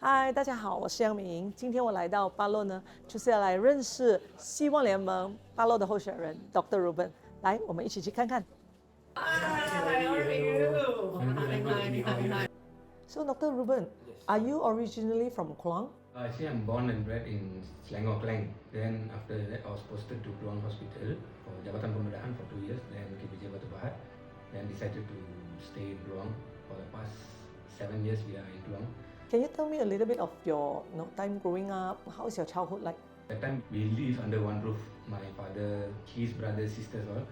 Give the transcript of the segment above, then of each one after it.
嗨，大家好，我是杨明。今天我来到巴洛呢，就是要来认识希望联盟巴洛的候选人 Dr. Ruban。来，我们一起去看看。Hi, how are you? Hi. So, Dr. Ruban, are you originally from Kluang? Actually, I'm born and bred in Selangor, Klang. Then after that, I was posted to Kluang Hospital for Jabatan Pembedahan for 2 years. Then KPJ Batu Pahat. Then decided to stay in Kluang for the past 7 years. We are in Kluang. Can you tell me a little bit of your time growing up? How is your childhood like? That time we live under one roof. My father, his brothers, sisters, all.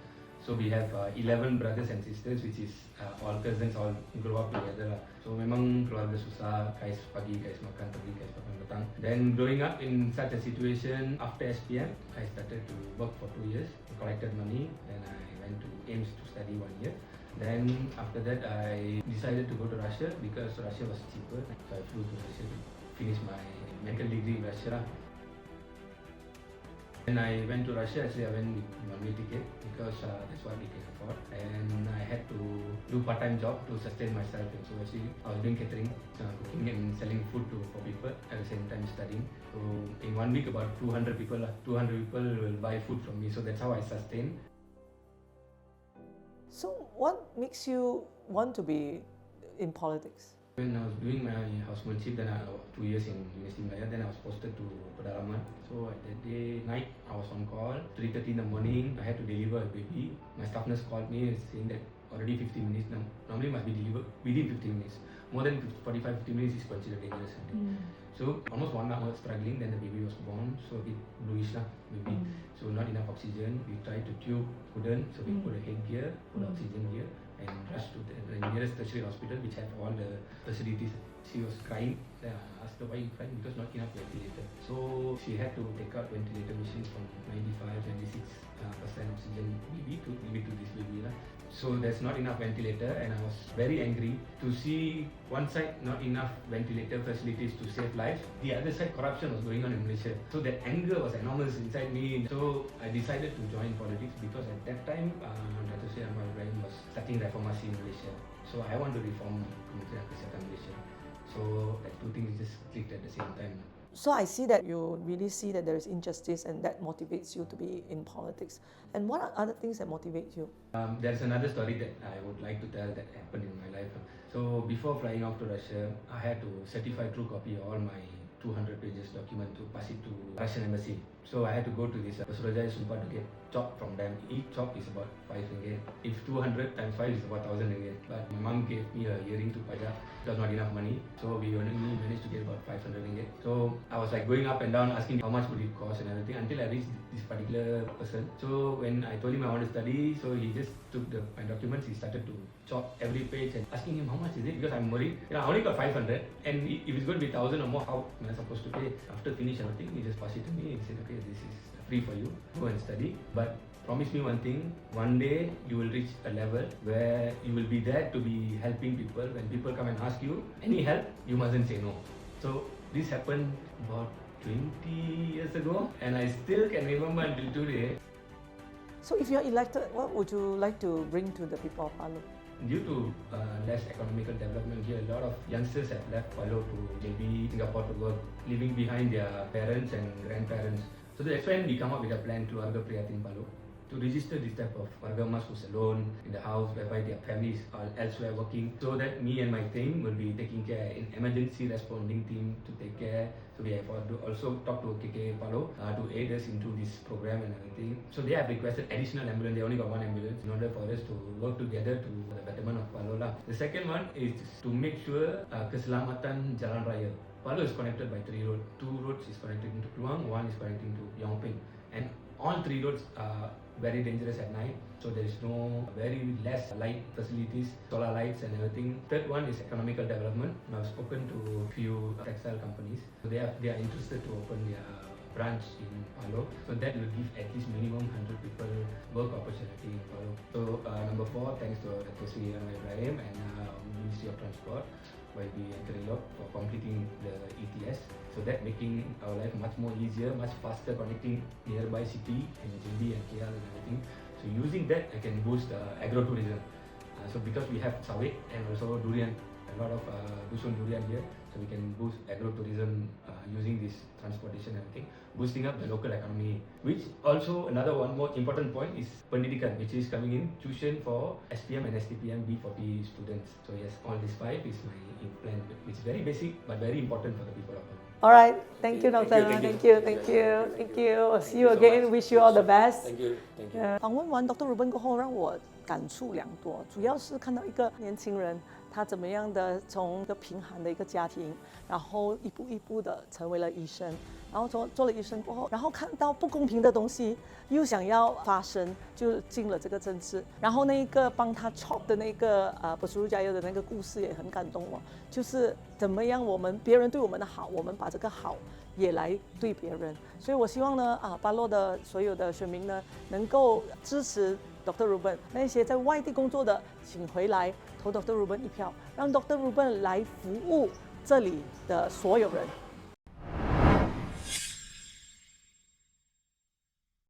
So we have 11 brothers and sisters, which is all cousins, all grow up together lah. So memang keluarga susah, kais pagi, kais makan pagi, kais makan petang. Then growing up in such a situation, after SPM, I started to work for 2 years, collected money, then I went to AIMS to study 1 year. Then after that, I decided to go to Russia because Russia was cheaper. So I flew to Russia to finish my medical degree in Russia lah. When I went to Russia, actually I went with one-way ticket because that's what we can afford. And I had to do part-time job to sustain myself. And so actually I was doing catering, cooking and selling food for people at the same time studying. So in 1 week about 200 people will buy food from me. So that's how I sustain. So, what makes you want to be in politics? When I was doing my housemanship, then I 2 years in University Malaya, then I was posted to Pedalaman. So at that day, night, I was on call, 3:30 in the morning, I had to deliver a baby. My staff nurse called me saying that already 15 minutes, normally must be delivered within 15 minutes. More than 45-50 minutes is considered dangerous. So almost 1 hour struggling, then the baby was born, so a bit bluish lah, baby. So not enough oxygen, we tried to tube, couldn't, so we put a headgear, put oxygen gear, and rushed to the nearest tertiary hospital which had all the facilities. She was crying. Then I asked her why you crying, because not enough ventilator. So she had to take out ventilator machines from 95-96% oxygen baby to give it to this baby lah. So there's not enough ventilator, and I was very angry to see one side not enough ventilator facilities to save lives, the other side corruption was going on in Malaysia. So that anger was enormous inside me. So I decided to join politics because at that time Dr. Sri Ahmad Ibrahim was starting reformasi in Malaysia. So I want to reform Kementerian Kesihatan Malaysia. So that two things just clicked at the same time. So I see that you really see that there is injustice and that motivates you to be in politics. And what are other things that motivate you? There's another story that I would like to tell that happened in my life. So before flying off to Russia, I had to certify true copy all my 200 pages document to pass it to Russian embassy. So I had to go to this Surajaya Sumpah to get chop from them. Each chop is about 5 ringgit. If 200 times 5 is about 1000 ringgit. But my mom gave me a earring to pajak. It was not enough money. So we only managed to get about 500 ringgit. So I was like going up and down asking how much would it cost and everything until I reached this particular person. So when I told him I want to study, so he just took my documents, he started to chop every page and asking him how much is it, because I'm worried. I only got 500 and if it's going to be 1000 or more, how am I supposed to pay? After finish everything, he just passed it to me and said, okay, this is free for you, go and study. But promise me one thing, one day you will reach a level where you will be there to be helping people. When people come and ask you any help, you mustn't say no. So this happened about 20 years ago and I still can remember until today. So if you're elected, what would you like to bring to the people of Palu? Due to less economical development here, a lot of youngsters have left Palu to maybe Singapore to work, leaving behind their parents and grandparents. So that's when we come up with a plan to Warga Prihatin Palu to register this type of warga mas who's alone in the house, whereby their families are elsewhere working, so that me and my team will be taking care in emergency responding team to take care. So we have also talked to KK Palu to aid us into this program and everything. So they have requested additional ambulance. They only got one ambulance in order for us to work together to the betterment of Palu lah. The second one is to make sure keselamatan jalan raya. Palu is connected by 3 roads. 2 roads is connected into Kluang, 1 is connecting to Yongping, and all 3 roads are very dangerous at night. So there is no very less light facilities, solar lights and everything. Third one is economical development. I've spoken to a few textile companies. So they are interested to open their branch in Palu. So that will give at least minimum 100 people work opportunity in Palu. So number 4, thanks to Dr. Sri Ahmad Ibrahim and Ministry of Transport will be entering up for completing the ETS. So that making our life much more easier, much faster, connecting nearby city and JB and KL and everything. So using that, I can boost agro-tourism. So because we have sawit and also durian, a lot of dusun durian here. so we can boost agro-tourism using this transportation and everything, boosting up the local economy. Which also another one more important point is pendidikan, which is coming in tuition for SPM and STPM B40 students. So yes, all these 5 is my plan. It's very basic but very important for the people of Hong Kong. All right, thank you, Doctor. Thank you. See you again. Wish you all the best. Thank you. 访问完 Dr. Ruban 过后，让我感触良多，主要是看到一个年轻人，他怎么样的从一个贫寒的一个家庭，然后一步一步的成为了医生，然后做了医生过后，然后看到不公平的东西，又想要发声，就进了这个政治。然后那个帮他 chop 的那个不输入加油的那个故事也很感动我，就是怎么样别人对我们的好，我们把这个好也来对别人。所以我希望呢巴洛的所有的选民呢能够支持 Dr. Ruban， 那些在外地工作的，请回来投 Dr. Ruban 一票，让 Dr. Ruban 来服务这里的所有人。